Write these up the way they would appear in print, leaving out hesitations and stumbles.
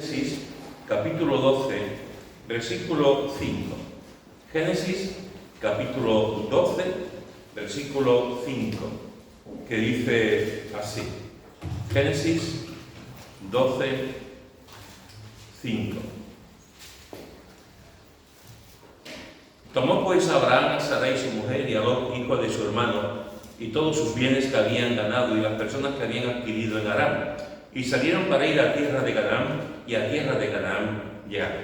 Génesis capítulo 12, versículo 5. Génesis capítulo 12, versículo 5, que dice así. Génesis 12, 5. Tomó pues Abraham a Sarai su mujer y a Lot, hijo de su hermano, y todos sus bienes que habían ganado y las personas que habían adquirido en Aram, y salieron para ir a tierra de Canaán, y a tierra de Canaán llegaron.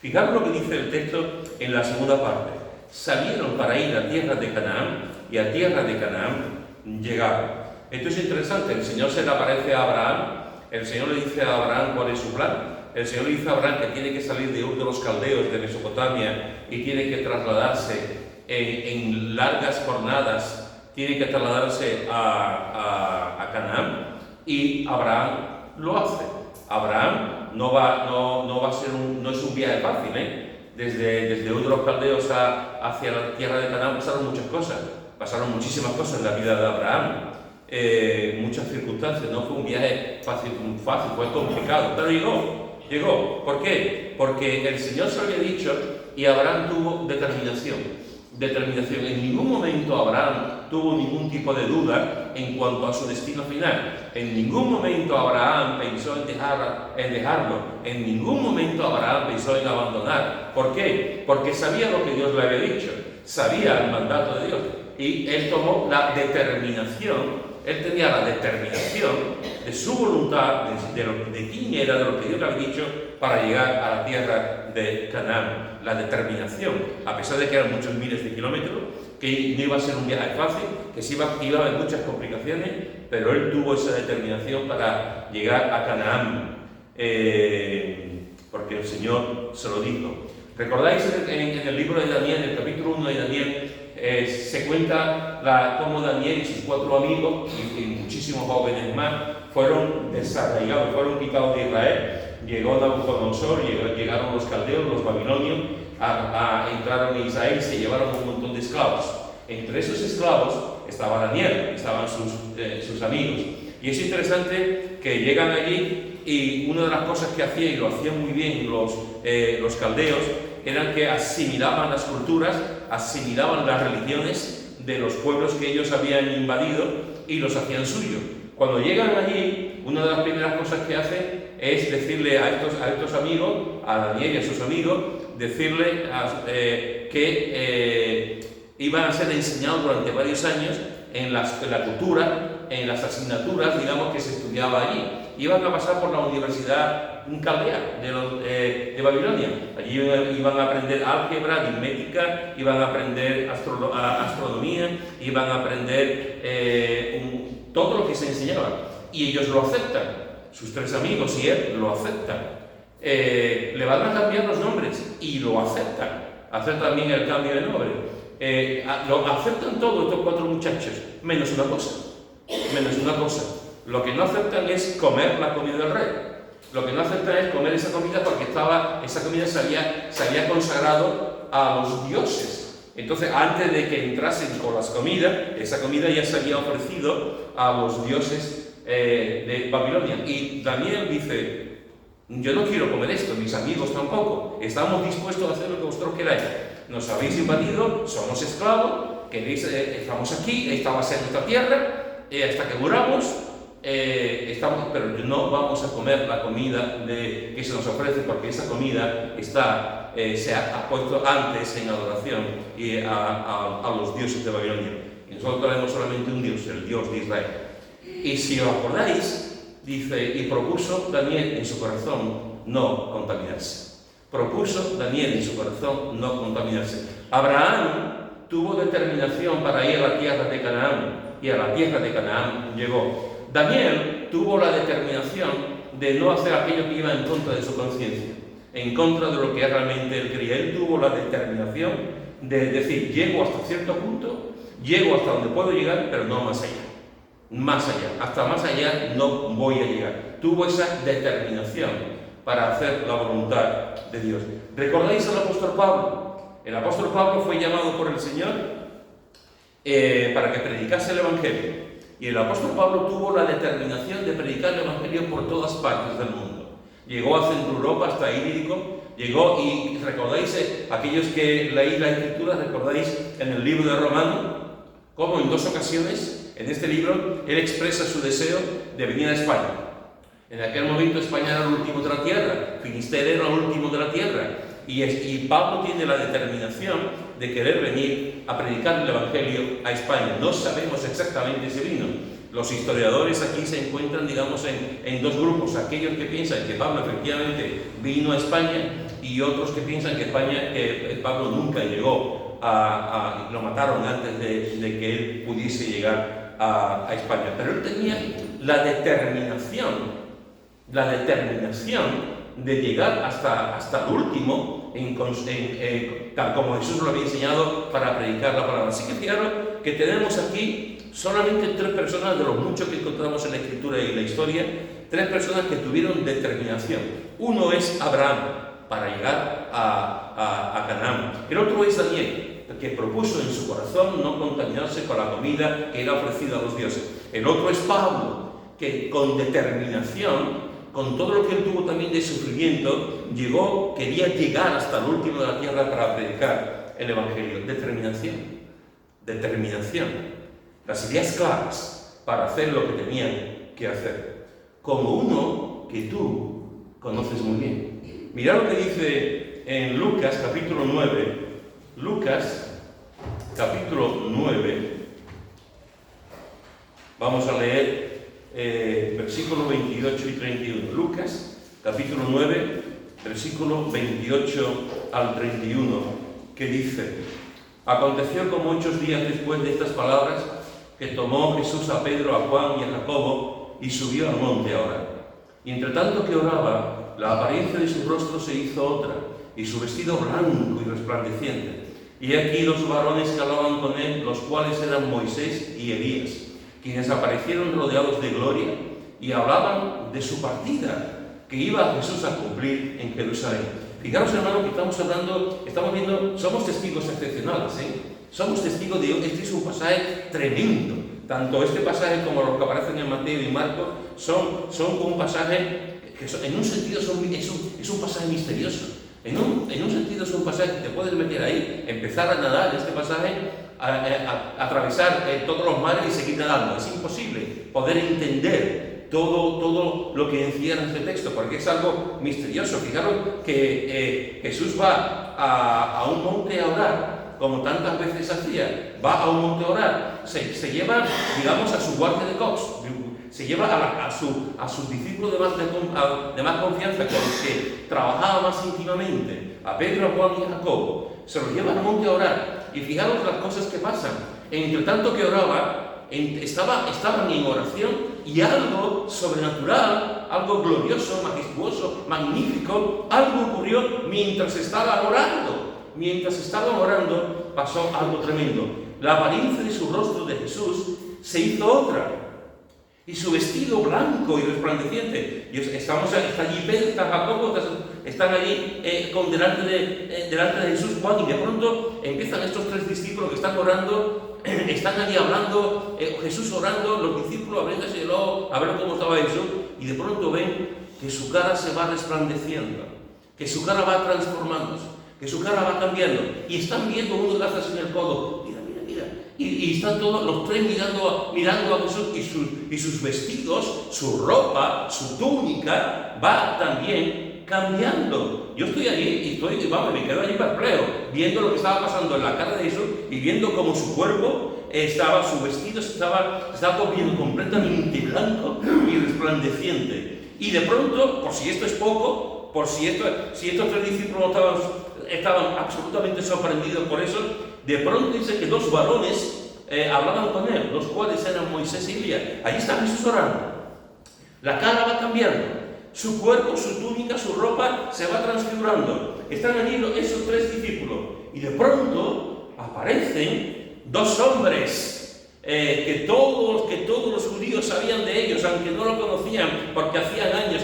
Fijaros lo que dice el texto en la segunda parte. Salieron para ir a tierra de Canaán, y a tierra de Canaán llegaron. Esto es interesante. El Señor se le aparece a Abraham. El Señor le dice a Abraham cuál es su plan. El Señor le dice a Abraham que tiene que salir de Ur de los Caldeos, de Mesopotamia, y tiene que trasladarse en largas jornadas, tiene que trasladarse a Canaán. Y Abraham lo hace. Abraham no es un viaje fácil, Desde Ur de los Caldeos hacia la tierra de Canaán pasaron muchísimas cosas en la vida de Abraham, muchas circunstancias. No fue un viaje fácil, fue complicado, pero llegó. ¿Por qué? Porque el Señor se lo había dicho y Abraham tuvo determinación. En ningún momento Abraham tuvo ningún tipo de duda en cuanto a su destino final. En ningún momento Abraham pensó en dejarlo. En ningún momento Abraham pensó en abandonar. ¿Por qué? Porque sabía lo que Dios le había dicho. Sabía el mandato de Dios. Y él tomó la determinación. Él tenía la determinación de su voluntad, de quién era, de lo que Dios le había dicho, para llegar a la tierra de Canaán. La determinación, a pesar de que eran muchos miles de kilómetros, que no iba a ser un viaje fácil, que iba a haber muchas complicaciones, pero él tuvo esa determinación para llegar a Canaán, porque el Señor se lo dijo. ¿Recordáis en el libro de Daniel, en el capítulo 1 de Daniel, se cuenta cómo Daniel y sus 4 amigos y muchísimos jóvenes más fueron desarraigados, fueron quitados de Israel? Llegó Nabucodonosor, llegaron los caldeos, los babilonios, entraron en Israel y se llevaron un montón de esclavos. Entre esos esclavos estaba Daniel, estaban sus amigos. Y es interesante que llegan allí y una de las cosas que hacían, y lo hacían muy bien los caldeos, eran que asimilaban las culturas, asimilaban las religiones de los pueblos que ellos habían invadido y los hacían suyos. Cuando llegan allí, una de las primeras cosas que hacen es decirle a estos amigos, a Daniel y a sus amigos, decirle que iban a ser enseñados durante varios años en la cultura, en las asignaturas, digamos, que se estudiaba allí. Iban a pasar por la Universidad Caldea de Babilonia. Allí iban a aprender álgebra, aritmética, iban a aprender astronomía, iban a aprender todo lo que se enseñaba. Y ellos lo aceptan. Sus 3 amigos y él lo aceptan. Le van a cambiar los nombres y lo aceptan. Aceptan también el cambio de nombre. Lo aceptan todos estos 4 muchachos, menos una cosa. Lo que no aceptan es comer la comida del rey. Lo que no aceptan es comer esa comida porque esa comida se había consagrado a los dioses. Entonces, antes de que entrasen con las comidas, esa comida ya se había ofrecido a los dioses de Babilonia. Y Daniel dice: yo no quiero comer esto, mis amigos tampoco. Estamos dispuestos a hacer lo que vosotros queráis. Nos habéis invadido, somos esclavos, estamos aquí, esta va a ser nuestra tierra, hasta que muramos, pero no vamos a comer la comida que se nos ofrece, porque esa comida se ha puesto antes en adoración a los dioses de Babilonia. Y nosotros tenemos solamente un Dios, el Dios de Israel. Y si os acordáis, dice, y propuso Daniel en su corazón no contaminarse. Abraham tuvo determinación para ir a la tierra de Canaán, y a la tierra de Canaán llegó. Daniel tuvo la determinación de no hacer aquello que iba en contra de su conciencia, en contra de lo que realmente él quería. Él tuvo la determinación de decir: llego hasta cierto punto, llego hasta donde puedo llegar, pero no más allá. Hasta más allá no voy a llegar. Tuvo esa determinación para hacer la voluntad de Dios. ¿Recordáis al apóstol Pablo? El apóstol Pablo fue llamado por el Señor para que predicase el Evangelio. Y el apóstol Pablo tuvo la determinación de predicar el Evangelio por todas partes del mundo. llegó a Centro Europa, hasta Ilírico, llegó, y recordáis, aquellos que leéis la Escritura, recordáis en el libro de Romano, cómo en 2 ocasiones, en este libro, él expresa su deseo de venir a España. En aquel momento España era el último de la tierra, Finisterre era el último de la tierra, y Pablo tiene la determinación de querer venir a predicar el Evangelio a España. No sabemos exactamente si vino. Los historiadores aquí se encuentran, digamos, en 2 grupos: aquellos que piensan que Pablo efectivamente vino a España, y otros que piensan que Pablo nunca llegó lo mataron antes de que él pudiese llegar a España. Pero él tenía la determinación de llegar hasta el último, tal como Jesús lo había enseñado, para predicar la palabra. Así que fijaros que tenemos aquí solamente 3 personas, de los muchos que encontramos en la Escritura y en la historia, 3 personas que tuvieron determinación. Uno es Abraham, para llegar a Canaán. El otro es Daniel, que propuso en su corazón no contaminarse con la comida que era ofrecida a los dioses. El otro es Pablo, que con determinación, con todo lo que él tuvo también de sufrimiento, quería llegar hasta el último de la tierra para predicar el Evangelio. Determinación. Las ideas claras para hacer lo que tenían que hacer. Como uno que tú conoces muy bien. Mirad lo que dice en Lucas capítulo 9. Lucas capítulo 9. Vamos a leer versículos 28 y 31. Lucas, capítulo 9, versículo 28 al 31, que dice: Aconteció como 8 días después de estas palabras, que tomó Jesús a Pedro, a Juan y a Jacobo, y subió al monte a orar. Y entre tanto que oraba, la apariencia de su rostro se hizo otra, y su vestido blanco y resplandeciente. Y aquí 2 varones que hablaban con él, los cuales eran Moisés y Elías, quienes aparecieron rodeados de gloria y hablaban de su partida que iba Jesús a cumplir en Jerusalén. Fijaros, hermano, que estamos viendo, somos testigos excepcionales, somos testigos de Dios. Este es un pasaje tremendo. Tanto este pasaje como los que aparecen en Mateo y Marcos son un pasaje que en un sentido es un pasaje misterioso. En un sentido es un pasaje que te puedes meter ahí, empezar a nadar en este pasaje, atravesar todos los mares y seguir nadando. Es imposible poder entender todo lo que encierra este texto, porque es algo misterioso. Fijaros que Jesús va a un monte a orar, como tantas veces hacía. Va a un monte a orar, se lleva, digamos, a su guardia de cops, se lleva a sus discípulos de más confianza, con los que trabajaba más íntimamente, a Pedro, a Juan y a Jacobo. Se los lleva al monte a orar. Y fijaros las cosas que pasan. Entre tanto que oraba, estaban en oración, y algo sobrenatural, algo glorioso, majestuoso, magnífico, algo ocurrió mientras estaban orando. Mientras estaban orando, pasó algo tremendo. La apariencia de su rostro de Jesús se hizo otra, y su vestido blanco y resplandeciente. Y está allí Pedro, está Jacobo, están allí delante de Jesús, Juan, y de pronto empiezan estos 3 discípulos que están orando, están allí hablando, Jesús orando, los discípulos abriéndoselo a ver cómo estaba Jesús, y de pronto ven que su cara se va resplandeciendo, que su cara va transformándose, que su cara va cambiando, y están viendo unos gazas en el codo. Mira. Y están todos los 3 mirando a Jesús, y sus vestidos, su ropa, su túnica va también cambiando. Yo estoy allí y me quedo allí perplejo, viendo lo que estaba pasando en la cara de Jesús, y viendo cómo su cuerpo su vestido estaba volviendo completamente blanco y resplandeciente. Y de pronto, por si esto es poco, si estos 3 discípulos estaban absolutamente sorprendidos por eso, de pronto dice que 2 varones hablaban con él, los cuales eran Moisés y Elías. Allí está Jesús orando. La cara va cambiando, su cuerpo, su túnica, su ropa se va transfigurando. Están allí esos 3 discípulos, y de pronto aparecen 2 hombres que todos los judíos sabían de ellos, aunque no lo conocían, porque hacían años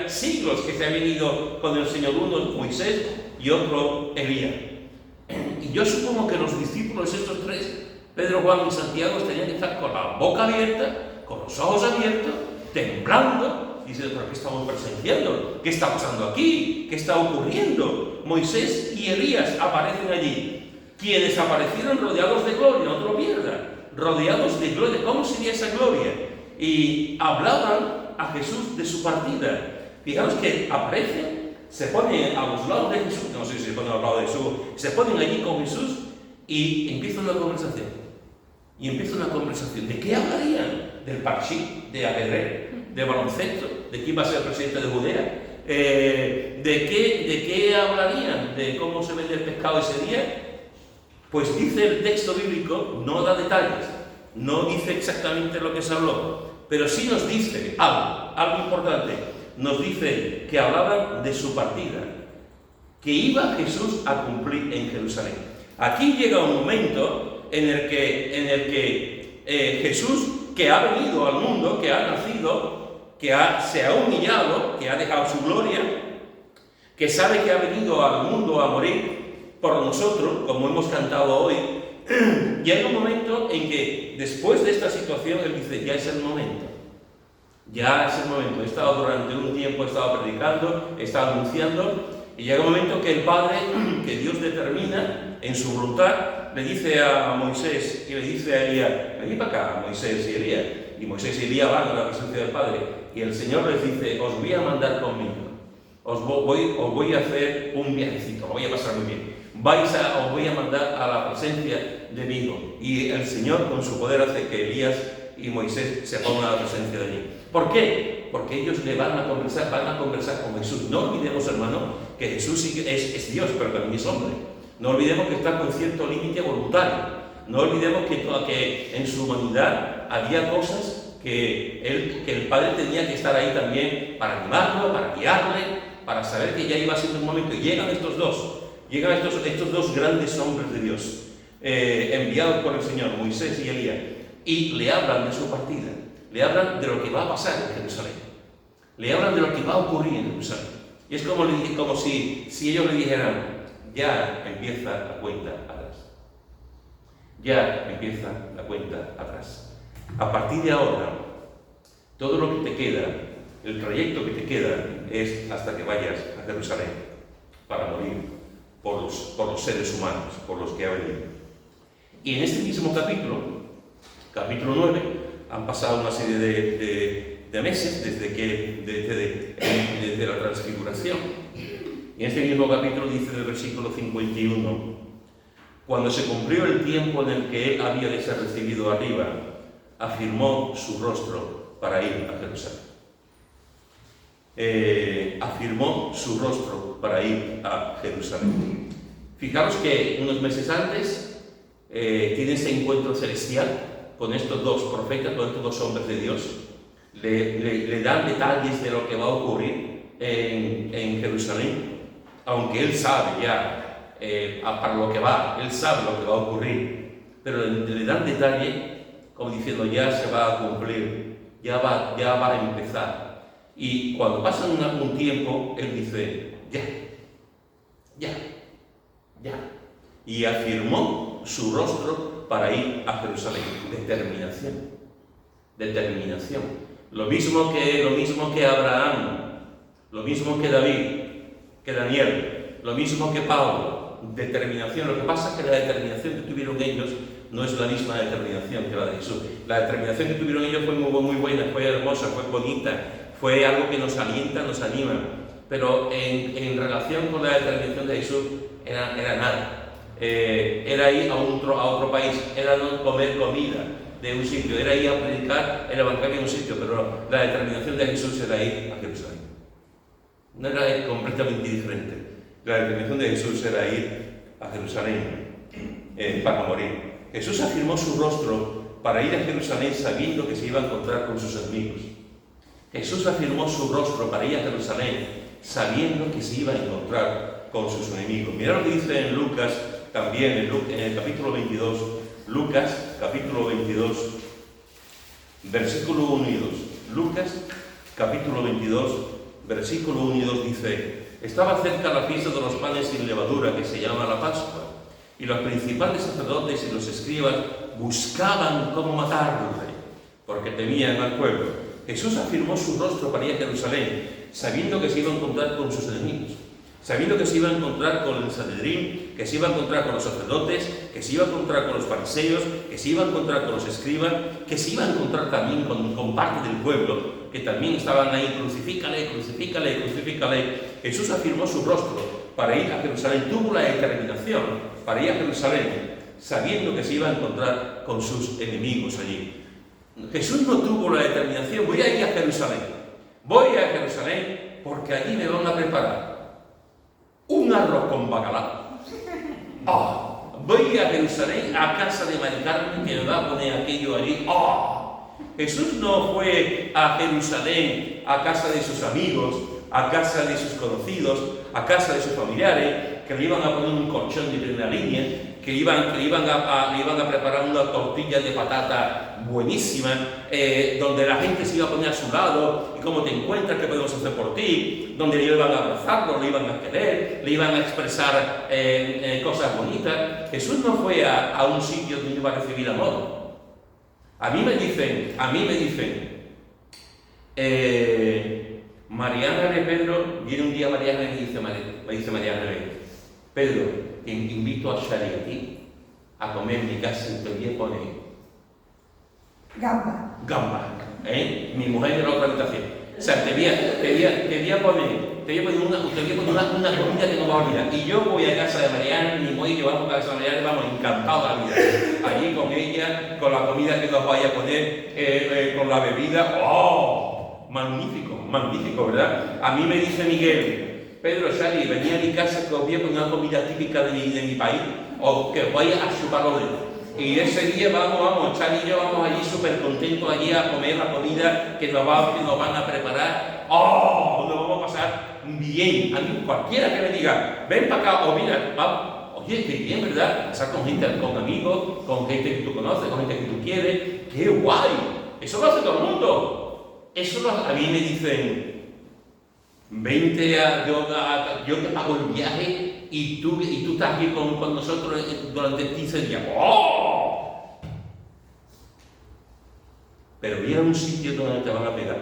siglos que se habían ido con el Señor. Uno Moisés y otro Elías. Y yo supongo que los discípulos, estos 3, Pedro, Juan y Santiago, tenían que estar con la boca abierta, con los ojos abiertos, temblando, diciendo, ¿pero qué estamos presenciando? ¿Qué está pasando aquí? ¿Qué está ocurriendo? Moisés y Elías aparecen allí, quienes aparecieron rodeados de gloria, no te lo pierdas, rodeados de gloria. ¿Cómo sería esa gloria? Y hablaban a Jesús de su partida. Fijaros que aparecen, se ponen a los lados de Jesús, no sé si se ponen a los lados de Jesús, se ponen allí con Jesús y empieza una conversación. Y empieza una conversación. ¿De qué hablarían? Del parchís, de ajedrez, de baloncesto, de quién va a ser el presidente de Judea. ¿De qué hablarían? ¿De cómo se vende el pescado ese día? Pues dice el texto bíblico, no da detalles, no dice exactamente lo que se habló, pero sí nos dice algo importante. Nos dice que hablaban de su partida, que iba Jesús a cumplir en Jerusalén. Aquí llega un momento en el que Jesús, que ha venido al mundo, que ha nacido, se ha humillado, que ha dejado su gloria, que sabe que ha venido al mundo a morir por nosotros, como hemos cantado hoy, llega un momento en que después de esta situación él dice, ya es el momento. Ya es el momento. He estado durante un tiempo, he estado predicando, he estado anunciando, y llega un momento que el Padre, que Dios determina en su voluntad, le dice a Moisés y le dice a Elías, venid para acá, Moisés y Elías. Y Moisés y Elías van a la presencia del Padre, y el Señor les dice, os voy a mandar conmigo, os voy a hacer un viajecito, lo voy a pasar muy bien. Os voy a mandar a la presencia de mi Hijo. Y el Señor con su poder hace que Elías y Moisés se pongan a la presencia de allí. ¿Por qué? Porque ellos le van a conversar con Jesús. No olvidemos, hermano, que Jesús sí es Dios, pero también es hombre. No olvidemos que está con cierto límite voluntario. No olvidemos que en su humanidad había cosas que el Padre tenía que estar ahí también para animarlo, para guiarle, para saber que ya iba siendo un momento. Y llegan estos dos grandes hombres de Dios, enviados por el Señor, Moisés y Elías, y le hablan de su partida, le hablan de lo que va a pasar en Jerusalén, le hablan de lo que va a ocurrir en Jerusalén. Y es como si ellos le dijeran, ya empieza la cuenta atrás. Ya empieza la cuenta atrás. A partir de ahora, todo lo que te queda, el trayecto que te queda, es hasta que vayas a Jerusalén para morir por los seres humanos, por los que ha venido. Y en este mismo capítulo 9, han pasado una serie de meses desde la transfiguración. Y en este mismo capítulo dice en el versículo 51, cuando se cumplió el tiempo en el que él había de ser recibido arriba, afirmó su rostro para ir a Jerusalén. Afirmó su rostro para ir a Jerusalén. Fijaros que unos meses antes tiene ese encuentro celestial con estos dos profetas, con estos dos hombres de Dios. Le dan detalles de lo que va a ocurrir en Jerusalén, aunque él sabe ya para lo que va, él sabe lo que va a ocurrir, pero le dan detalle como diciendo ya se va a cumplir, ya va a empezar. Y cuando pasa un tiempo, él dice, ya. Y afirmó su rostro para ir a Jerusalén. Determinación. Lo mismo que Abraham, lo mismo que David, que Daniel, lo mismo que Pablo. Determinación. Lo que pasa es que la determinación que tuvieron ellos no es la misma determinación que la de Jesús. La determinación que tuvieron ellos fue muy buena, fue hermosa, fue bonita, fue algo que nos alienta, nos anima, pero en relación con la determinación de Jesús era nada. Era ir a otro país, era no comer comida de un sitio, era ir a predicar el evangelio en un sitio, pero la determinación de Jesús era ir a Jerusalén. No era completamente diferente. La determinación de Jesús era ir a Jerusalén para morir. Jesús afirmó su rostro para ir a Jerusalén sabiendo que se iba a encontrar con sus enemigos. Jesús afirmó su rostro para ir a Jerusalén sabiendo que se iba a encontrar con sus enemigos. Mirad lo que dice en Lucas, también en el capítulo 22, Lucas, capítulo 22, versículo 1 y 2. Lucas, capítulo 22, versículo 1 y 2 dice, estaba cerca la fiesta de los panes sin levadura, que se llama la Pascua, y los principales sacerdotes y los escribas buscaban cómo matarle, porque temían al pueblo. Jesús afirmó su rostro para ir a Jerusalén, sabiendo que se iba a encontrar con sus enemigos, sabiendo que se iba a encontrar con el Sanedrín, que se iba a encontrar con los sacerdotes, que se iba a encontrar con los fariseos, que se iba a encontrar con los escribas, que se iba a encontrar también con parte del pueblo, que también estaban ahí, crucifícale, crucifícale, crucifícale. Jesús afirmó su rostro para ir a Jerusalén, tuvo la determinación para ir a Jerusalén, sabiendo que se iba a encontrar con sus enemigos allí. Jesús no tuvo la determinación, voy a ir a Jerusalén porque allí me van a preparar un arroz con bacalao. Voy a Jerusalén, a casa de Mari Carmen, que me va a poner aquello allí. Jesús no fue a Jerusalén, a casa de sus amigos, a casa de sus conocidos, a casa de sus familiares, que le iban a poner un colchón de primera línea, que le iban a preparar una tortilla de patata buenísima, donde la gente se iba a poner a su lado, y cómo te encuentras, qué podemos hacer por ti, donde le iban a abrazarlo, le iban a querer, le iban a expresar cosas bonitas. Jesús no fue a un sitio donde iba a recibir amor. A mí me dicen, Mariana de Pedro, viene un día Mariana y me dice Mariana, Pedro, te invito a Shari a ti a comer en mi casa y te voy a poner gamba, mi mujer de la otra habitación. O sea, te voy a poner una comida que no va a olvidar. Y yo voy a casa de Mariana, mi mujer y yo vamos a casa de Mariana, vamos encantados de la vida. Allí con ella, con la comida que nos vaya a poner, con la bebida. Magnífico, ¿verdad? A mí me dice Miguel, Pedro, Shari, venía a mi casa que os voy a poner una comida típica de mi país, o que os vaya a chupar los dedos. Y ese día vamos, Shari y yo vamos allí súper contentos allí a comer la comida que nos van a preparar. Nos vamos a pasar bien. A mí cualquiera que me diga, ven para acá, o mira, oye, qué bien, ¿verdad? Estar con gente, con amigos, con gente que tú conoces, con gente que tú quieres. ¡Qué guay! Eso lo hace todo el mundo. A mí me dicen, vente yo te pago el viaje y tú estás aquí con nosotros durante 15 días. Pero ir a un sitio donde te van a pegar,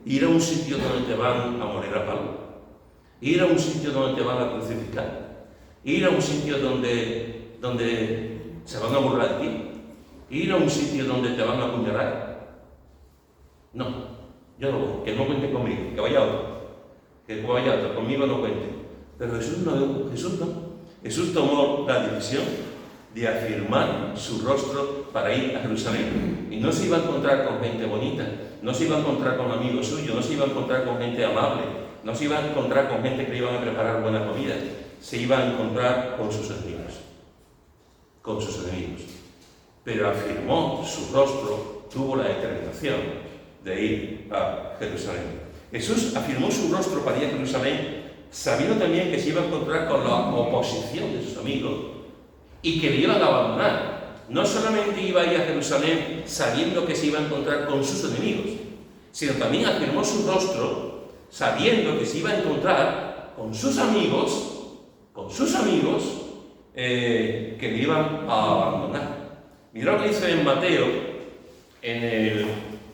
ir a un sitio donde te van a morir a palo, ir a un sitio donde te van a crucificar, ir a un sitio donde se van a burlar de ti, ir a un sitio donde te van a apuñalar. No, yo no voy, que no cuente conmigo, que vaya otro, conmigo no cuente. Pero Jesús no. Jesús tomó la decisión de afirmar su rostro para ir a Jerusalén. Y no se iba a encontrar con gente bonita, no se iba a encontrar con amigos suyos, no se iba a encontrar con gente amable, no se iba a encontrar con gente que le iban a preparar buena comida, se iba a encontrar con sus enemigos. Pero afirmó su rostro, tuvo la determinación de ir a Jerusalén. Jesús afirmó su rostro para ir a Jerusalén, sabiendo también que se iba a encontrar con la oposición de sus amigos y que le iban a abandonar. No solamente iba a ir a Jerusalén sabiendo que se iba a encontrar con sus enemigos, sino también afirmó su rostro sabiendo que se iba a encontrar con sus amigos, que le iban a abandonar. Mirad lo que dice en Mateo, en el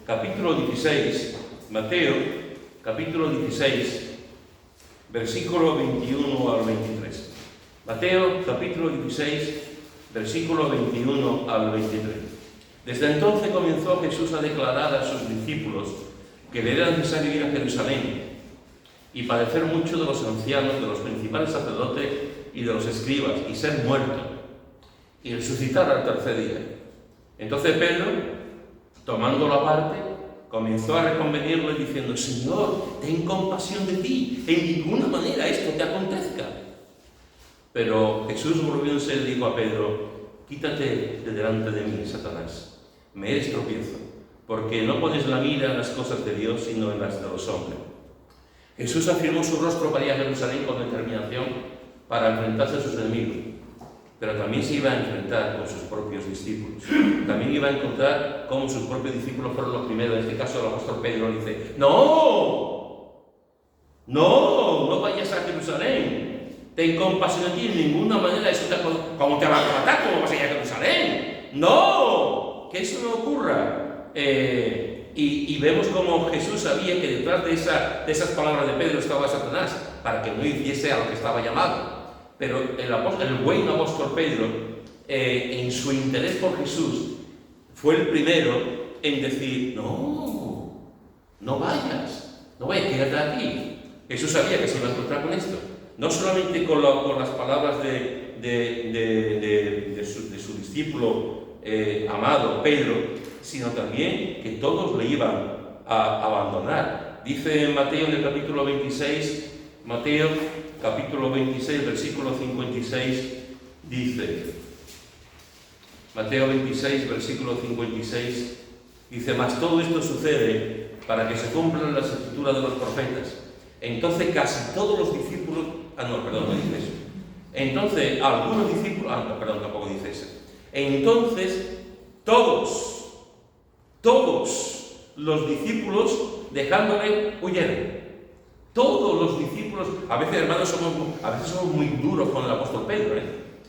capítulo 16, Mateo, capítulo 16, versículo 21 al 23. Mateo, capítulo 16, versículo 21 al 23. Desde entonces comenzó Jesús a declarar a sus discípulos que le era necesario ir a Jerusalén y padecer mucho de los ancianos, de los principales sacerdotes y de los escribas, y ser muerto, y resucitar al tercer día. Entonces Pedro, tomándolo aparte, comenzó a reconvenirlo diciendo: Señor, ten compasión de ti, en ninguna manera esto te acontezca. Pero Jesús volvióse y dijo a Pedro: quítate de delante de mí, Satanás, me eres tropiezo, porque no pones la mira en las cosas de Dios, sino en las de los hombres. Jesús afirmó su rostro para ir a Jerusalén con determinación para enfrentarse a sus enemigos, pero también se iba a enfrentar con sus propios discípulos. También iba a encontrar cómo sus propios discípulos fueron los primeros. En este caso el apóstol Pedro dice: no vayas a Jerusalén, ten compasión de ti, en ninguna manera eso ¿cómo te va a matar? ¿Cómo vas a ir a Jerusalén? No, que eso no ocurra. Y vemos como Jesús sabía que detrás de esas palabras de Pedro estaba Satanás, para que no hiciese a lo que estaba llamado. Pero el buen apóstol Pedro, en su interés por Jesús, fue el primero en decir, no vayas, quédate aquí. Jesús sabía que se iba a encontrar con esto. No solamente con las palabras de su discípulo amado Pedro, sino también que todos le iban a abandonar. Dice en Mateo, en el capítulo 26, Mateo capítulo 26, versículo 56, dice, Mateo 26, versículo 56, dice, mas todo esto sucede para que se cumplan las escrituras de los profetas. Entonces casi todos los discípulos, no dice eso. Entonces algunos discípulos, tampoco dice eso. Entonces todos los discípulos dejándole huyeron. Todos los discípulos, a veces hermanos somos muy duros con el apóstol Pedro,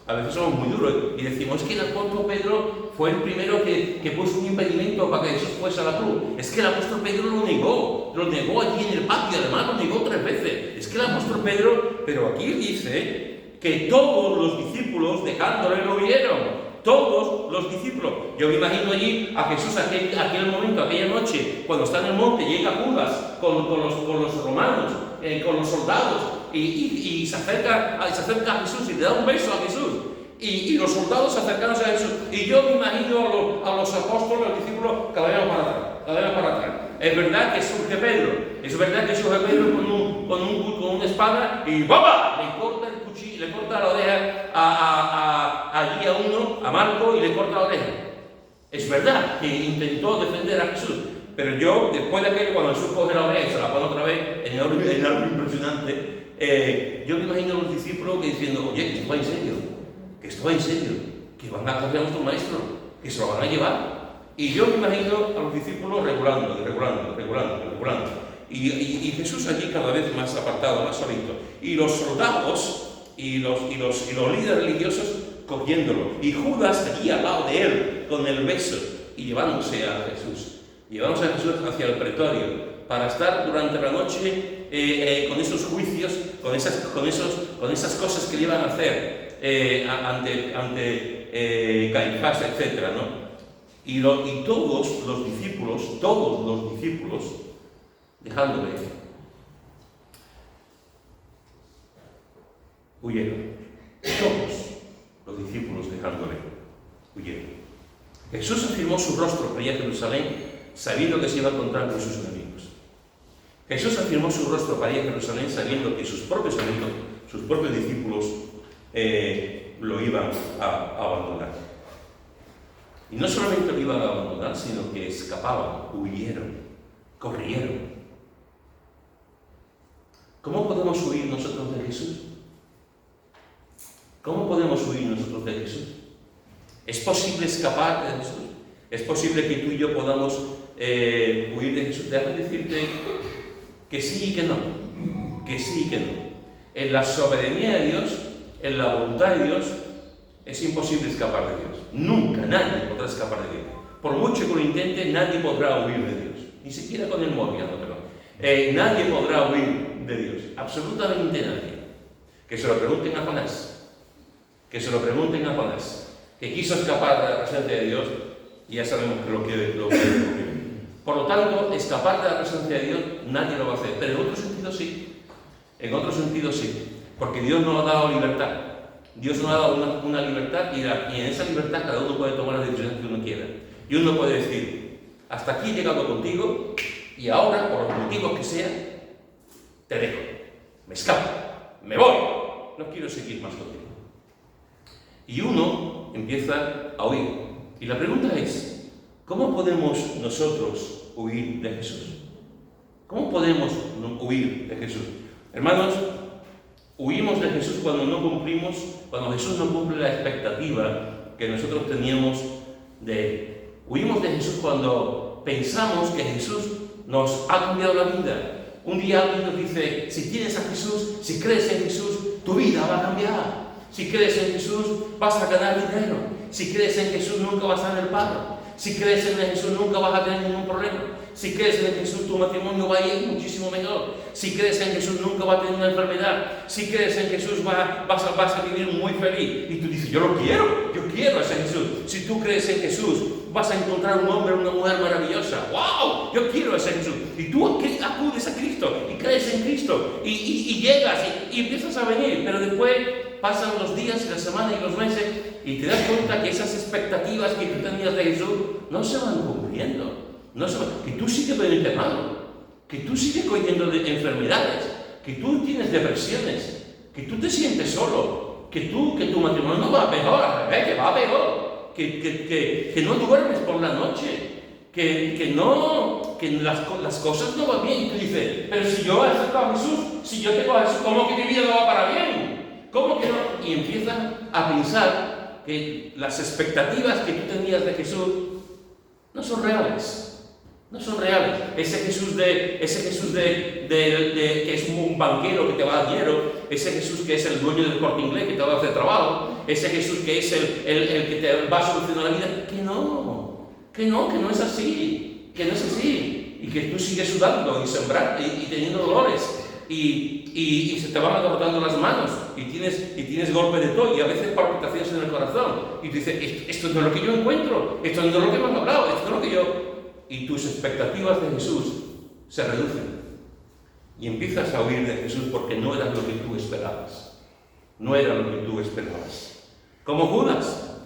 A veces somos muy duros y decimos, es que el apóstol Pedro fue el primero que puso un impedimento para que Jesús fuese a la cruz. Es que el apóstol Pedro lo negó allí en el patio, además lo negó 3 veces. Es que el apóstol Pedro, pero aquí dice que todos los discípulos dejándole lo huyeron. Todos los discípulos. Yo me imagino allí a Jesús aquel momento, aquella noche, cuando está en el monte, llega Judas con los romanos, con los soldados, y se acerca a Jesús y le da un beso a Jesús. Y los soldados acercándose a Jesús. Y yo me imagino a los apóstoles, a los discípulos, cada vez para atrás. Es verdad que surge Pedro. Es verdad que surge Pedro con una espada y ¡baba! Le corta el cuchillo, le corta la oreja allí a uno, a Marco, y le corta la oreja. Es verdad que intentó defender a Jesús. Pero yo, después de aquello, cuando Jesús coge la oreja y se la pone otra vez en algo impresionante, yo me imagino a los discípulos diciendo, oye, que esto va en serio, que van a coger a nuestro maestro, que se lo van a llevar. Y yo me imagino a los discípulos regulando. Y Jesús allí cada vez más apartado, más solito. Y los soldados y los líderes religiosos cogiéndolo. Y Judas allí al lado de él, con el beso, y llevándose a Jesús. Llevamos a Jesús hacia el pretorio para estar durante la noche con esos juicios, con esas cosas que le iban a hacer ante Caifás, etc., ¿no? Y todos los discípulos, dejándole, huyeron. Todos los discípulos dejándole, huyeron. Jesús afirmó su rostro para ir a Jerusalén, sabiendo que se iba a encontrar con sus enemigos. Jesús afirmó su rostro para ir a Jerusalén, sabiendo que sus propios amigos, sus propios discípulos, lo iban a abandonar. Y no solamente lo iban a abandonar, sino que escapaban, huyeron, corrieron. ¿Cómo podemos huir nosotros de Jesús? ¿Cómo podemos huir nosotros de Jesús? ¿Es posible escapar de Jesús? ¿Es posible que tú y yo podamos huir de Jesús? Déjame decirte que sí y que no. Que sí y que no. En la soberanía de Dios, en la voluntad de Dios, es imposible escapar de Dios. Nunca, nadie podrá escapar de Dios. Por mucho que lo intente, nadie podrá huir de Dios. Ni siquiera con el móvil, nadie podrá huir de Dios. Absolutamente nadie. Que se lo pregunten a Jonás. Que quiso escapar de la presencia de Dios, y ya sabemos que lo quiere cumplir. Por lo tanto, escapar de la presencia de Dios nadie lo va a hacer. Pero en otro sentido sí. Porque Dios nos ha dado libertad. Dios nos ha dado una libertad y en esa libertad cada uno puede tomar las decisiones que uno quiera. Y uno puede decir, hasta aquí he llegado contigo y ahora, por los motivos que sea, te dejo, me escapo, me voy, no quiero seguir más contigo. Y uno empieza a huir. Y la pregunta es, ¿cómo podemos nosotros huir de Jesús? ¿Cómo podemos huir de Jesús? Hermanos, huimos de Jesús cuando Jesús no cumple la expectativa que nosotros teníamos de Él. Huimos de Jesús cuando pensamos que Jesús nos ha cambiado la vida. Un día alguien nos dice, si tienes a Jesús, si crees en Jesús, tu vida va a cambiar. Si crees en Jesús, vas a ganar dinero. Si crees en Jesús, nunca vas a estar en el paro. Si crees en Jesús, nunca vas a tener ningún problema. Si crees en Jesús, tu matrimonio va a ir muchísimo mejor. Si crees en Jesús, nunca va a tener una enfermedad. Si crees en Jesús, vas a vivir muy feliz. Y tú dices, yo quiero a ese Jesús. Si tú crees en Jesús, vas a encontrar un hombre o una mujer maravillosa. ¡Wow! Yo quiero a ese Jesús. Y tú acudes a Cristo y crees en Cristo y llegas y empiezas a venir. Pero después pasan los días y las semanas y los meses y te das cuenta que esas expectativas que tú tenías de Jesús no se van cumpliendo. Que tú sigues enfermado, que tú sigues cogiendo de enfermedades, que tú tienes depresiones, que tú te sientes solo, que tu matrimonio no va mejor, que va peor, que no duermes por la noche, que las cosas no van bien. Y tú dices, pero si yo he aceptado a Jesús, si yo tengo a Jesús, ¿cómo que mi vida no va para bien? ¿Cómo que no? Y empiezas a pensar que las expectativas que tú tenías de Jesús no son reales. No son reales. Ese Jesús que es un banquero que te va a dar dinero, ese Jesús que es el dueño del Corte Inglés que te va a hacer trabajo, ese Jesús que es el que te va a solucionar la vida, que no es así, y que tú sigues sudando y sembrando y teniendo dolores y se te van acortando las manos y tienes golpe de todo y a veces palpitaciones en el corazón y tú dices, esto no es lo que yo encuentro, esto no es lo que me han hablado, esto no es lo que yo... Y tus expectativas de Jesús se reducen. Y empiezas a huir de Jesús porque no era lo que tú esperabas. No era lo que tú esperabas. Como Judas.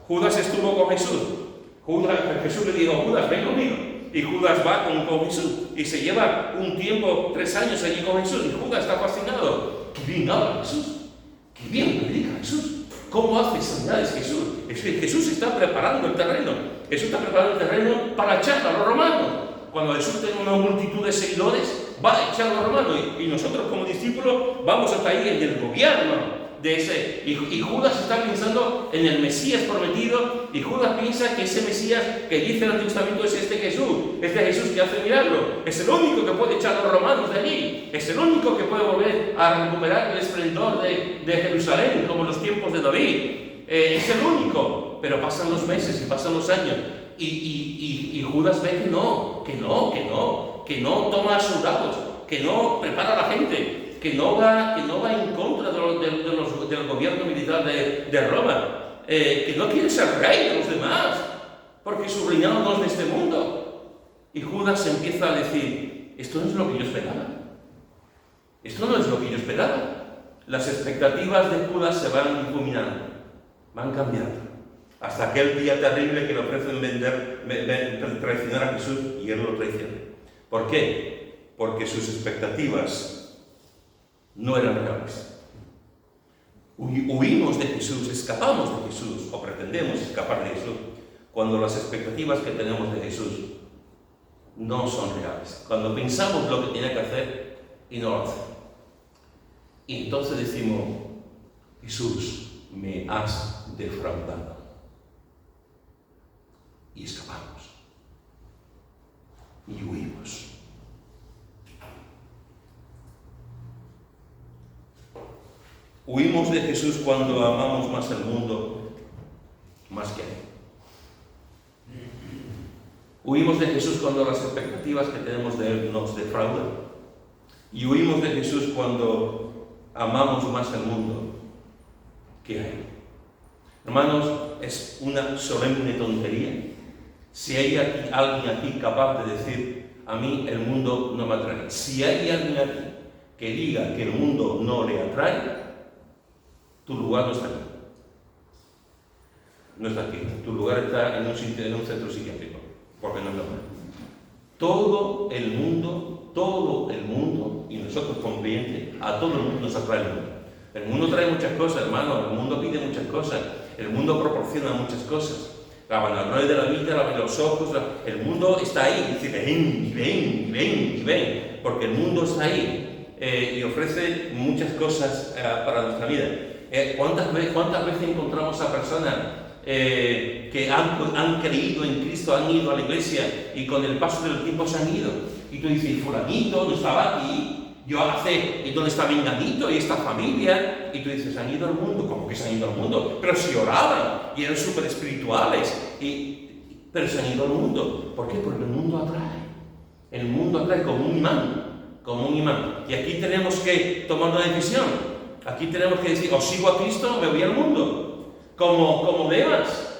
Judas estuvo con Jesús. Jesús le dijo, Judas, ven conmigo. Y Judas va con Jesús. Y se lleva un tiempo, 3 años allí con Jesús. Y Judas está fascinado. ¡Qué bien habla Jesús! ¡Qué bien predica Jesús! ¿Cómo hace sanidades Jesús? Es que Jesús está preparando el terreno. Jesús está preparando el terreno para echar a los romanos. Cuando Jesús tiene una multitud de seguidores, va a echar a los romanos. Y nosotros como discípulos vamos a caer en el gobierno de ese. Y Judas está pensando en el Mesías prometido. Y Judas piensa que ese Mesías que dice el Antiguo Testamento es este Jesús que hace milagro. Es el único que puede echar a los romanos de allí. Es el único que puede volver a recuperar el esplendor de Jerusalén, como en los tiempos de David. Es el único, pero pasan los meses y pasan los años y Judas ve que no toma soldados, que no prepara a la gente, que no va en contra del gobierno militar de Roma, que no quiere ser rey de los demás, porque su reinado no es de este mundo. Y Judas empieza a decir, esto no es lo que yo esperaba, esto no es lo que yo esperaba. Las expectativas de Judas se van difuminando. Van cambiando, hasta aquel día terrible que le ofrecen traicionar a Jesús y él lo traiciona. ¿Por qué? Porque sus expectativas no eran reales. Huimos de Jesús, escapamos de Jesús, o pretendemos escapar de Jesús, cuando las expectativas que tenemos de Jesús no son reales. Cuando pensamos lo que tiene que hacer y no lo hace. Y entonces decimos, Jesús, me has defraudado. Y escapamos. Y huimos. Huimos de Jesús cuando amamos más el mundo, más que a Él. Huimos de Jesús cuando las expectativas que tenemos de Él nos defraudan. Y huimos de Jesús cuando amamos más el mundo que hay. Hermanos, es una solemne tontería si hay alguien aquí capaz de decir, a mí el mundo no me atrae. Si hay alguien aquí que diga que el mundo no le atrae, tu lugar no está aquí. No está aquí. Tu lugar está en un centro psiquiátrico, porque no es normal. Todo el mundo, y nosotros como creyentes, a todo el mundo nos atrae el mundo. El mundo trae muchas cosas, hermano, el mundo pide muchas cosas, el mundo proporciona muchas cosas. La vanagloria de la vida, la de los ojos, el mundo está ahí, dice, ven, porque el mundo está ahí y ofrece muchas cosas para nuestra vida. ¿Cuántas veces encontramos a personas que han creído en Cristo, han ido a la iglesia y con el paso del tiempo se han ido? Y tú dices, fulanito no estaba aquí. ¿Y dónde está Venganito y esta familia? Y tú dices, han ido al mundo. ¿Cómo que se han ido al mundo? Pero si oraban y eran súper espirituales. pero se han ido al mundo. ¿Por qué? Porque el mundo atrae. El mundo atrae como un imán, como un imán. Y aquí tenemos que tomar una decisión. Aquí tenemos que decir, o sigo a Cristo o me voy al mundo. Como Demas.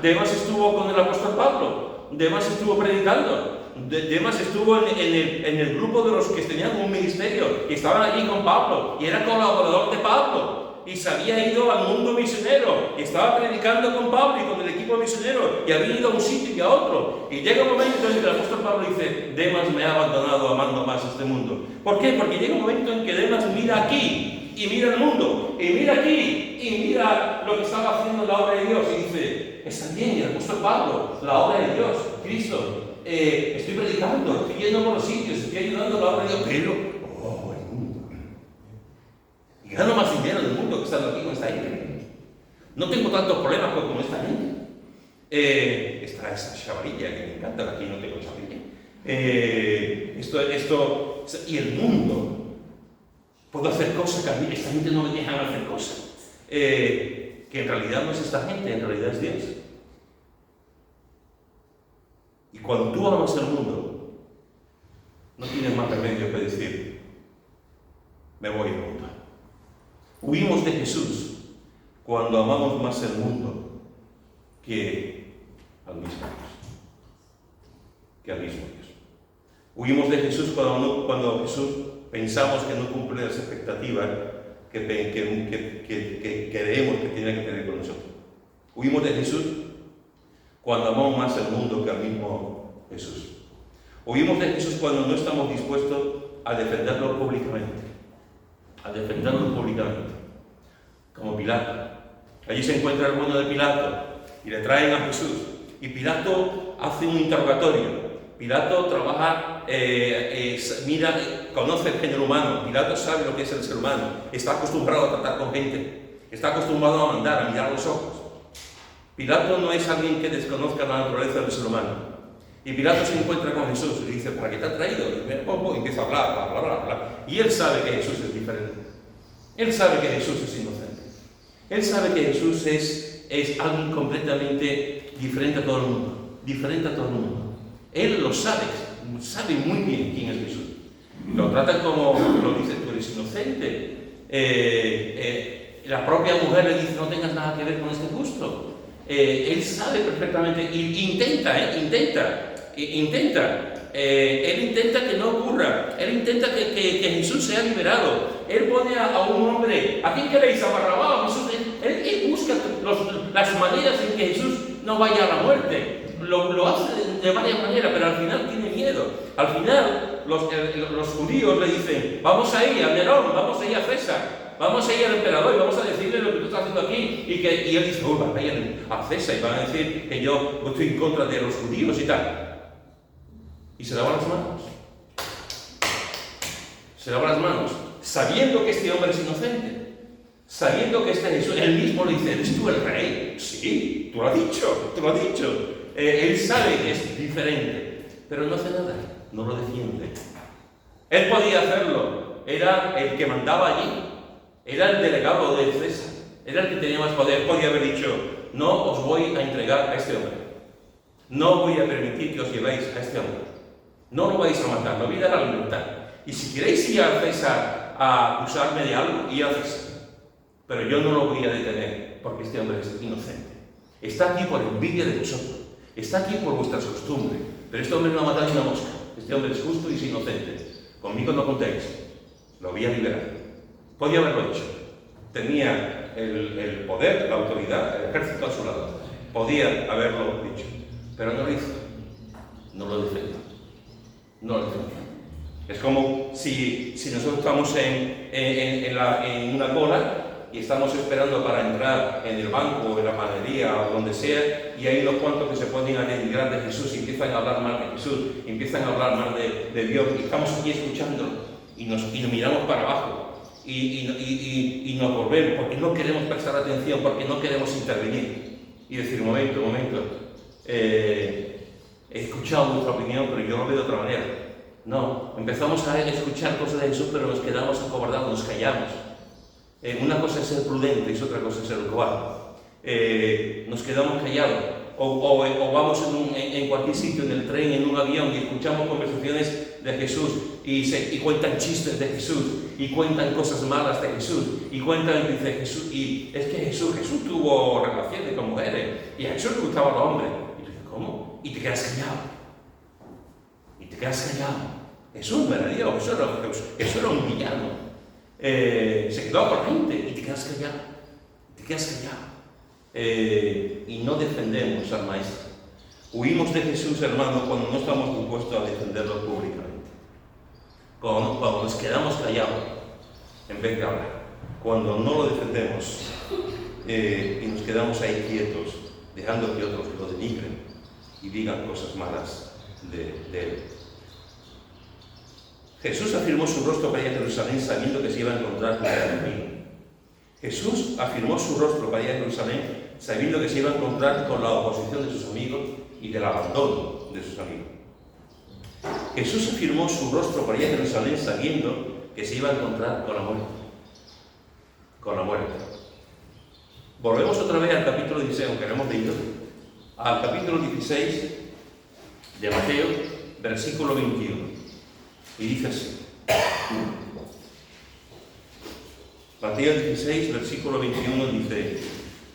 Demas estuvo con el apóstol Pablo. Demas estuvo predicando. Demas estuvo en el grupo de los que tenían un ministerio y estaban allí con Pablo y era colaborador de Pablo y se había ido al mundo misionero y estaba predicando con Pablo y con el equipo misionero y había ido a un sitio y a otro. Y llega un momento en que el apóstol Pablo dice, Demas me ha abandonado amando más este mundo. ¿Por qué? Porque llega un momento en que Demas mira aquí y mira el mundo y mira aquí y mira lo que estaba haciendo la obra de Dios y dice, está bien, el apóstol Pablo, la obra de Dios, Cristo. Estoy predicando, estoy yendo por los sitios, estoy ayudando a la obra de Dios, pero el mundo. Y gano más dinero del mundo que estando aquí con esta gente. No tengo tantos problemas como esta gente. Está esa chavarilla que me encanta, que aquí no tengo chavarilla. Y el mundo. Puedo hacer cosas que a mí, esta gente no me deja hacer cosas. Que en realidad no es esta gente, en realidad es Dios. Y cuando tú amas el mundo, no tienes más remedio que decir, me voy al mundo. Huimos de Jesús cuando amamos más el mundo que al mismo Dios. Huimos de Jesús cuando Jesús pensamos que no cumple las expectativas que creemos que tiene que tener con nosotros. Huimos de Jesús cuando amamos más el mundo que al mismo Jesús. Huimos de Jesús cuando no estamos dispuestos a defenderlo públicamente. Como Pilato. Allí se encuentra el hermano de Pilato y le traen a Jesús. Y Pilato hace un interrogatorio. Pilato trabaja, mira, conoce el género humano. Pilato sabe lo que es el ser humano. Está acostumbrado a tratar con gente. Está acostumbrado a mandar, a mirar los ojos. Pilato no es alguien que desconozca la naturaleza del ser humano. Y Pilato se encuentra con Jesús y dice, ¿para qué te ha traído? Y empieza a hablar, bla, bla, bla, bla. Y él sabe que Jesús es diferente. Él sabe que Jesús es inocente. Él sabe que Jesús es alguien completamente diferente a todo el mundo. Él lo sabe muy bien quién es Jesús. Lo trata como, lo dice, tú eres inocente. La propia mujer le dice, no tengas nada que ver con este gusto. Él sabe perfectamente, intenta. Él intenta que no ocurra. Él intenta que Jesús sea liberado. Él pone a un hombre, ¿a quién queréis? ¿A Barrabás? Jesús, él busca las maneras en que Jesús no vaya a la muerte. Lo hace de varias maneras, pero al final tiene miedo. Al final, los judíos le dicen, vamos a ir a Nerón, vamos a ir a César. Vamos a ir al emperador y vamos a decirle lo que tú estás haciendo aquí. Y él dice, vayan a César y van a decir que yo estoy en contra de los judíos y tal. Y se lava las manos. Sabiendo que este hombre es inocente. Sabiendo que este Jesús, él mismo le dice, ¿eres tú el rey? Sí, tú lo has dicho. Él sabe que es diferente, pero no hace nada, no lo defiende. Él podía hacerlo, era el que mandaba allí. Era el delegado de César, era el que tenía más poder. Podía haber dicho, no os voy a entregar a este hombre. No voy a permitir que os llevéis a este hombre. No lo vais a matar, lo voy a dar a la libertad. Y si queréis ir a César a acusarme de algo, ir a César. Pero yo no lo voy a detener, porque este hombre es inocente. Está aquí por envidia de vosotros. Está aquí por vuestras costumbres. Pero este hombre no ha matado ni una mosca. Este hombre es justo y es inocente. Conmigo no contéis. Lo voy a liberar. Podía haberlo hecho. Tenía el poder, la autoridad, el ejército a su lado. Podía haberlo dicho. Pero no lo hizo. No lo defendió. Es como si nosotros estamos en una cola y estamos esperando para entrar en el banco o en la panadería o donde sea, y hay unos cuantos que se ponen a denigrar de Jesús y empiezan a hablar mal de Jesús, empiezan a hablar mal de Dios, y estamos aquí escuchando y nos miramos para abajo. Y nos volvemos porque no queremos prestar atención, porque no queremos intervenir y decir, momento, he escuchado vuestra opinión, pero yo lo veo de otra manera. No, empezamos a escuchar cosas de Jesús, pero nos quedamos acobardados, nos callamos. Una cosa es ser prudente y otra cosa es ser cobarde. Nos quedamos callados o vamos en cualquier sitio, en el tren, en un avión, y escuchamos conversaciones de Jesús y cuentan chistes de Jesús y cuentan cosas malas de Jesús y cuentan, dice Jesús, y es que Jesús tuvo relaciones con mujeres y a Jesús le gustaban los hombres. Y tú dices, ¿cómo? Y te quedas callado. Jesús no era Dios, Jesús era un villano. Se quedó con la gente y te quedas callado. Y no defendemos al Maestro. Huimos de Jesús, hermano, cuando no estamos dispuestos a defenderlo públicamente. Cuando nos quedamos callados en vez de hablar. Cuando no lo defendemos y nos quedamos ahí quietos, dejando que otros lo denigren y digan cosas malas de él. Jesús afirmó su rostro para ir a Jerusalén sabiendo que se iba a encontrar con el enemigo. Jesús afirmó su rostro para ir a Jerusalén sabiendo que se iba a encontrar con la oposición de sus amigos y del abandono de sus amigos. Jesús afirmó su rostro para ir a Jerusalén sabiendo que se iba a encontrar con la muerte. Volvemos otra vez al capítulo 16, aunque no hemos leído, al capítulo 16 de Mateo, versículo 21. Y dice así. Mateo 16, versículo 21 dice: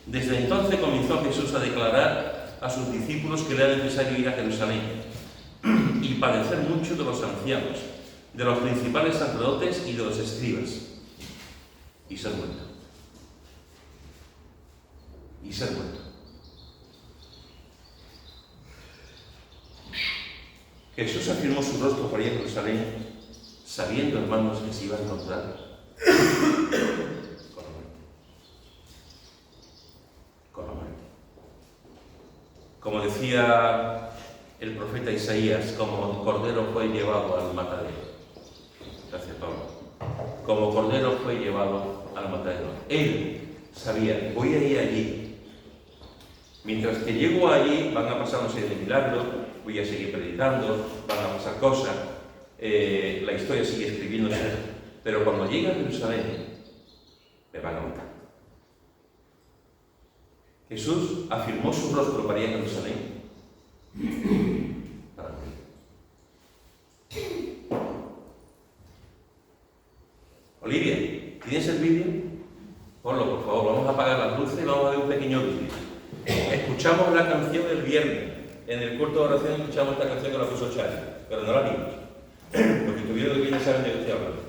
desde entonces comenzó Jesús a declarar a sus discípulos que era necesario ir a Jerusalén y padecer mucho de los ancianos, de los principales sacerdotes y de los escribas, y ser muerto. Jesús afirmó su rostro para ir a Jerusalén, sabiendo, hermanos, que se iba a encontrar con la muerte. Como decía el profeta Isaías, como cordero fue llevado al matadero. Gracias, Pablo. Como cordero fue llevado al matadero. Él sabía, voy a ir allí. Mientras que llego allí, van a pasar una serie de milagros, voy a seguir predicando, van a pasar cosas, la historia sigue escribiéndose, pero cuando llegue a Jerusalén, me van a matar. Jesús afirmó su rostro para ir a Jerusalén. Para morir. Olivia, ¿tienes el vídeo? Ponlo, por favor. Vamos a apagar las luces y vamos a ver un pequeño vídeo. Escuchamos la canción el viernes. En el culto de oración escuchamos esta canción que la puso Charlie, pero no la vimos. Los que estuvieron el viernes saben de qué estoy hablando.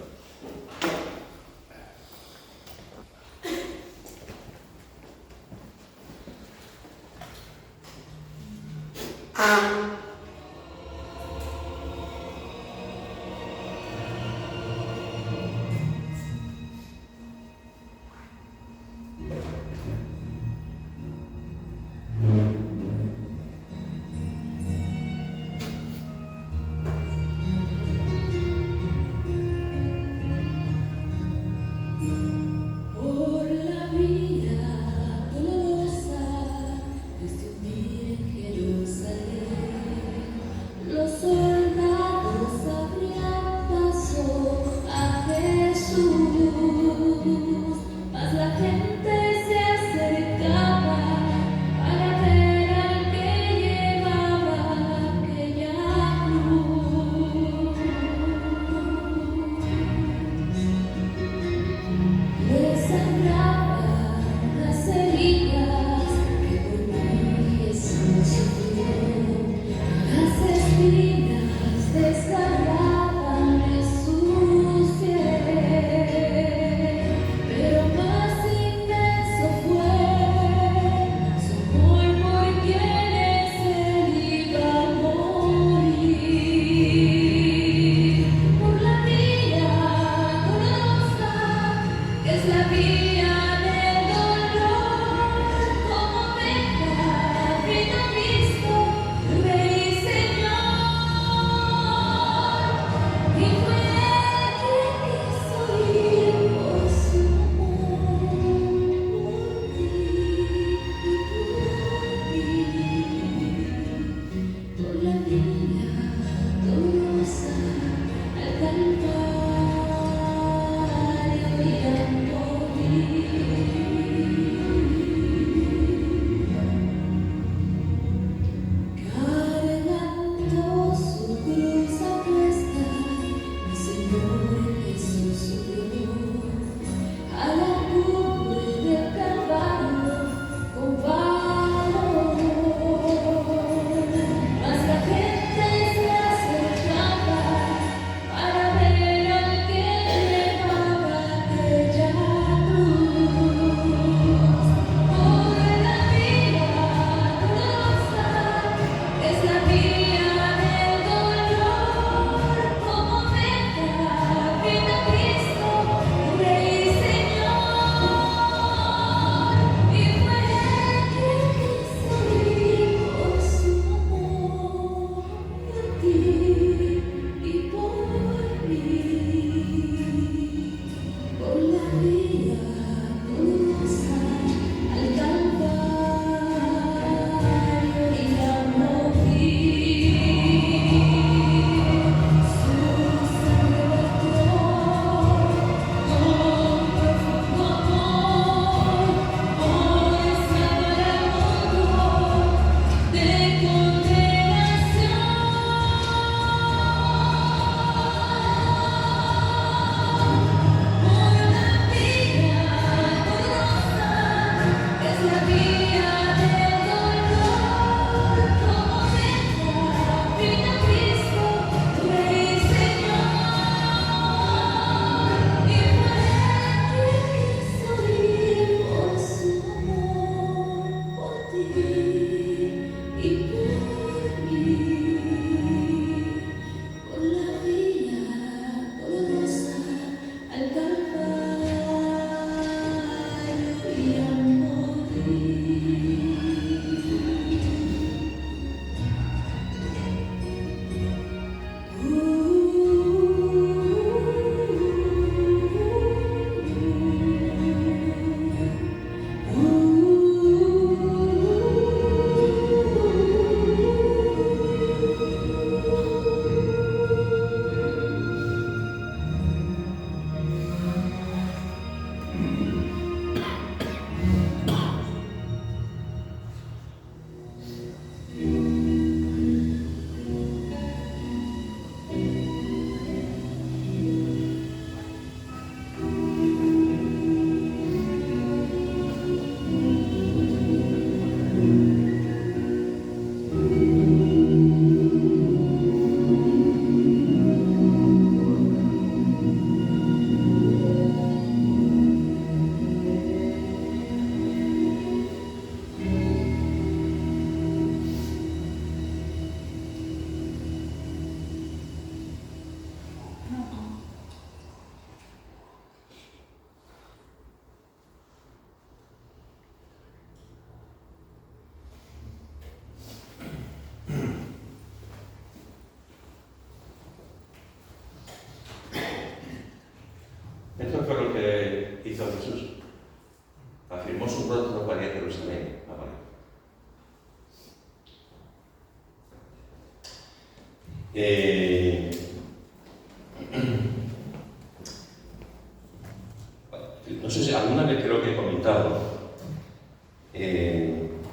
No sé si alguna vez creo que he comentado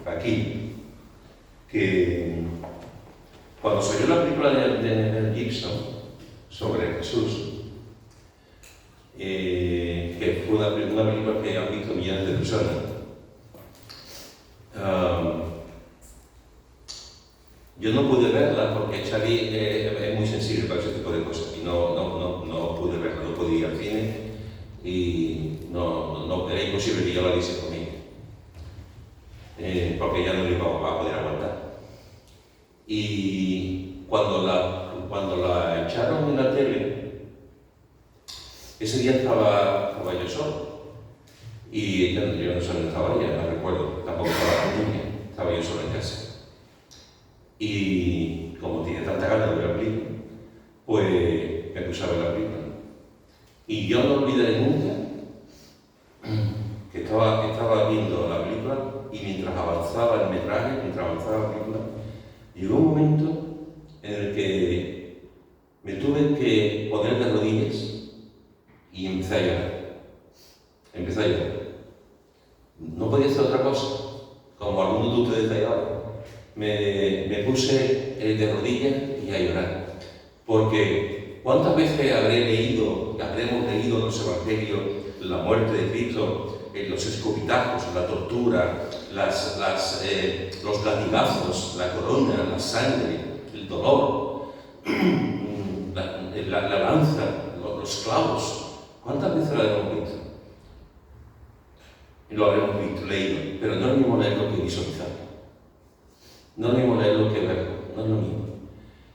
aquí que cuando salió la película de Mel Gibson sobre Jesús, que fue una película que han visto millones de personas, yo no pude verla porque Charlie es muy sensible para ese tipo de cosas y no pude verla, no pude ir al cine y era imposible que yo la viese con ella, porque ella no le iba a poder aguantar. Y cuando la echaron en la tele, ese día estaba yo solo y yo no sé dónde estaba ella, no recuerdo, tampoco estaba la niña, estaba yo solo en casa. Y como tiene tanta ganas de ver la película, pues me puse a ver la película. Y yo no olvidaré nunca que estaba viendo la película y mientras avanzaba el metraje, mientras avanzaba la película, llegó un momento en el que me tuve que poner de rodillas y empecé a llorar. No podía hacer otra cosa, como algunos de ustedes de ahora. Me puse de rodillas y a llorar. Porque ¿cuántas veces habremos leído en los evangelios la muerte de Cristo, los escopetazos, la tortura, los latigazos, la corona, la sangre, el dolor, la lanza, los clavos? ¿Cuántas veces lo habremos visto? Lo habremos visto, leído, pero no es lo mismo leerlo que visualizarlo. No es lo mismo leerlo que verlo, no es lo mismo.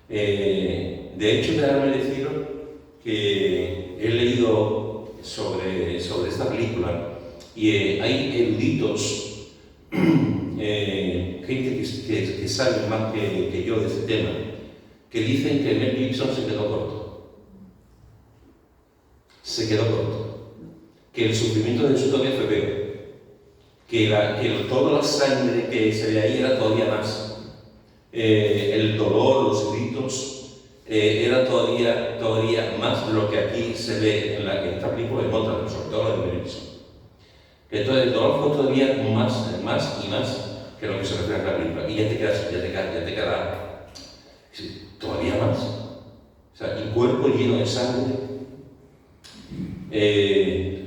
De hecho, déjame deciros que he leído sobre esta película y hay eruditos, gente que sabe más que yo de este tema, que dicen que Mel Gibson se quedó corto. Que el sufrimiento de Jesús todavía fue peor. Que toda la sangre que se ve ahí era todavía más. El dolor, los gritos, era todavía más de lo que aquí se ve en esta película de Montalbán, sobre todo la de Mel Gibson. Que el dolor fue todavía más y más que lo que se refiere a la película. Y ya te queda todavía más. O sea, el cuerpo lleno de sangre,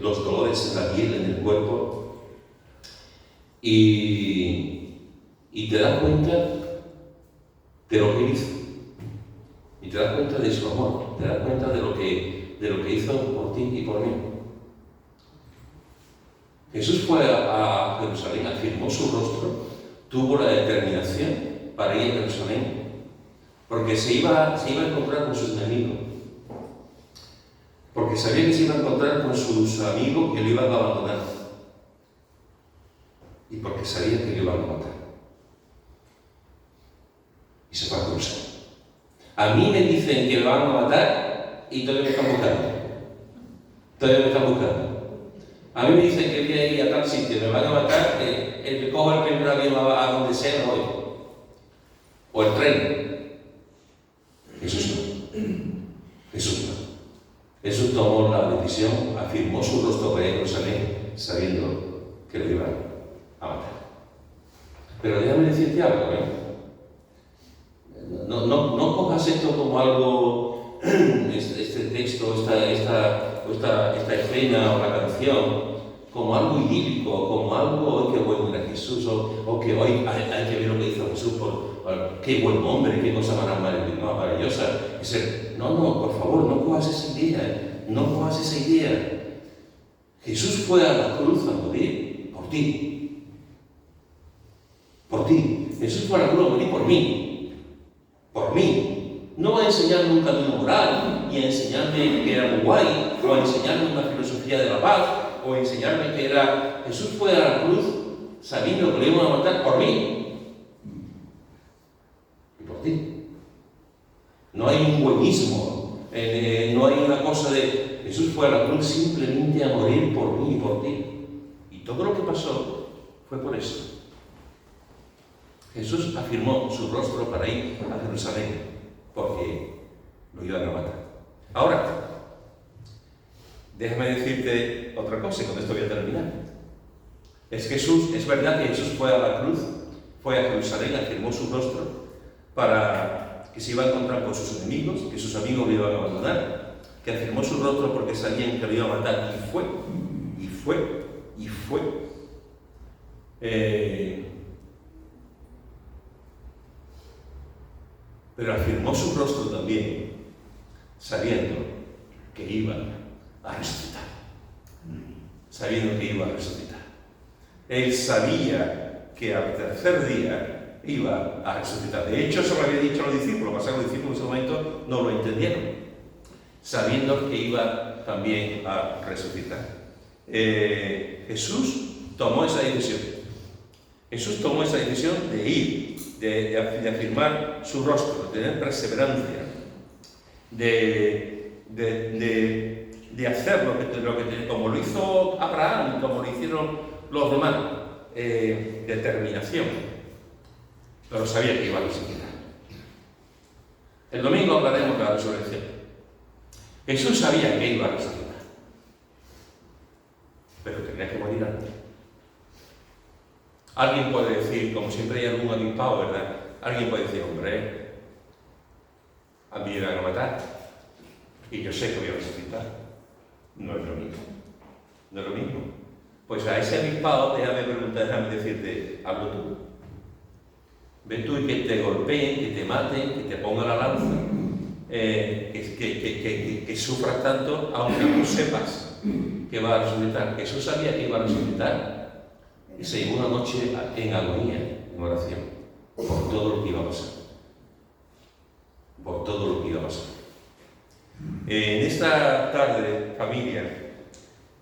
los dolores en la piel, en el cuerpo, y te das cuenta de lo que hizo, y te das cuenta de su amor, te das cuenta de lo que hizo por ti y por mí. Jesús fue a Jerusalén, afirmó su rostro, tuvo la determinación para ir a Jerusalén, porque se iba a encontrar con sus enemigos, porque sabía que se iba a encontrar con sus amigos que lo iban a abandonar, y porque sabía que lo iban a matar. Y se fue a Jerusalén. A mí me dicen que me van a matar y todavía me están buscando. A mí me dicen que voy a ir a tal sitio, me van a matar, el que coja el primer avión a donde sea no voy. O el tren. Jesús no. Jesús tomó la decisión, afirmó su rostro para ir a Jerusalén, sabiendo que lo iban a matar. Pero déjame decirte algo, No cojas esto como algo, este texto, esta escena o la canción, como algo idílico, como algo, hoy qué bueno era Jesús, o que hoy hay que ver lo que hizo Jesús, qué buen hombre, qué cosa maravillosa. No, por favor, no cojas esa idea, Jesús fue a la cruz a morir por ti. Jesús fue a la cruz a morir por mí. No a enseñarme un camino moral, ni a enseñarme que era muy guay, o a enseñarme una filosofía de la paz, o a enseñarme que era... Jesús fue a la cruz sabiendo que le iban a matar por mí. Y por ti. No hay un buenismo, no hay una cosa de... Jesús fue a la cruz simplemente a morir por mí y por ti. Y todo lo que pasó fue por eso. Jesús afirmó su rostro para ir a Jerusalén, porque lo iban a matar. Ahora, déjame decirte otra cosa y con esto voy a terminar. Es verdad que Jesús fue a la cruz, fue a Jerusalén, afirmó su rostro para que se iba a encontrar con sus enemigos, que sus amigos lo iban a abandonar, que afirmó su rostro porque sabían que lo iban a matar, y fue. Pero afirmó su rostro también, sabiendo que iba a resucitar. Sabiendo que iba a resucitar. Él sabía que al tercer día iba a resucitar. De hecho, eso lo había dicho a los discípulos, lo que pasa es que los discípulos en ese momento no lo entendieron, sabiendo que iba también a resucitar. Jesús tomó esa decisión. Jesús tomó esa decisión de ir, de afirmar su rostro, de tener perseverancia, de hacer como lo hizo Abraham, como lo hicieron los demás, determinación. Pero sabía que iba a resucitar. El domingo hablaremos de la resurrección. Jesús sabía que iba a resucitar, pero tenía que morir antes. Alguien puede decir, como siempre hay algún avispado, ¿verdad? Alguien puede decir, hombre, a mí me van a matar y yo sé que voy a resucitar. No es lo mismo. No es lo mismo. Pues a ese avispado, déjame decirte, hablo tú. Ven tú y que te golpeen, que te maten, que te pongan la lanza, que sufras tanto, aunque no sepas que va a resucitar. Jesús sabía que iba a resucitar y se llevó una noche en agonía, en oración, por todo lo que iba a pasar. Por todo lo que iba a pasar. En esta tarde, familia,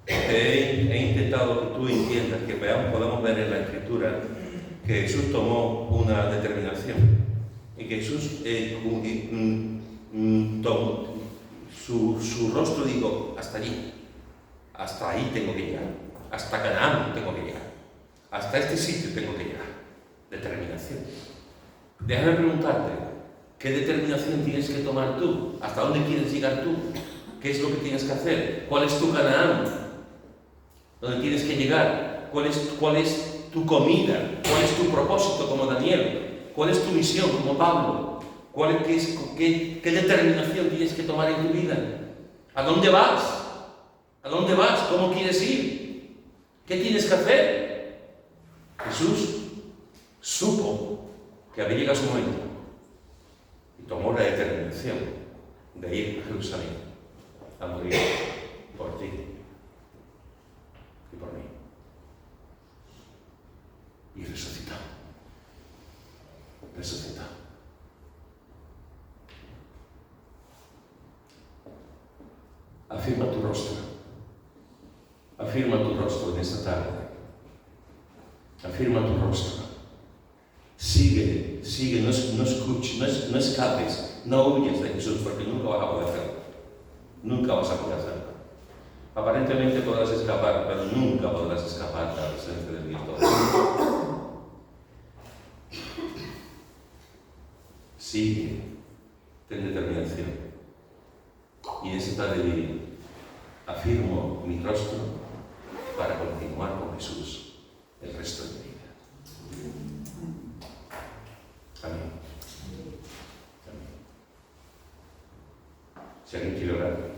he intentado que tú entiendas, que podamos ver en la Escritura que Jesús tomó una determinación y que Jesús tomó su rostro y dijo, hasta allí, hasta ahí tengo que llegar, hasta Canaán tengo que llegar, hasta este sitio tengo que llegar. Determinación. Déjame preguntarte, ¿qué determinación tienes que tomar tú? ¿Hasta dónde quieres llegar tú? ¿Qué es lo que tienes que hacer? ¿Cuál es tu Canaán? ¿Dónde tienes que llegar? ¿Cuál es tu comida? ¿Cuál es tu propósito como Daniel? ¿Cuál es tu misión como Pablo? ¿Qué determinación tienes que tomar en tu vida? ¿A dónde vas? ¿A dónde vas? ¿Cómo quieres ir? ¿Qué tienes que hacer? Jesús supo que había llegado su momento y tomó la determinación de ir a Jerusalén a morir por ti y por mí. Y resucitó. Resucitó. Afirma tu rostro. Afirma tu rostro en esta tarde. Afirma tu rostro. Sigue, no escuches, no escapes, no huyes de Jesús, porque nunca vas a poder hacerlo. Nunca vas a poder hacerlo. Aparentemente podrás escapar, pero nunca podrás escapar de la presencia del Dios Todopoderoso. Sigue, ten determinación. Y en esta tarde afirmo mi rostro para continuar con Jesús el resto de mi vida. Amén. Amén. Si alguien quiere orar.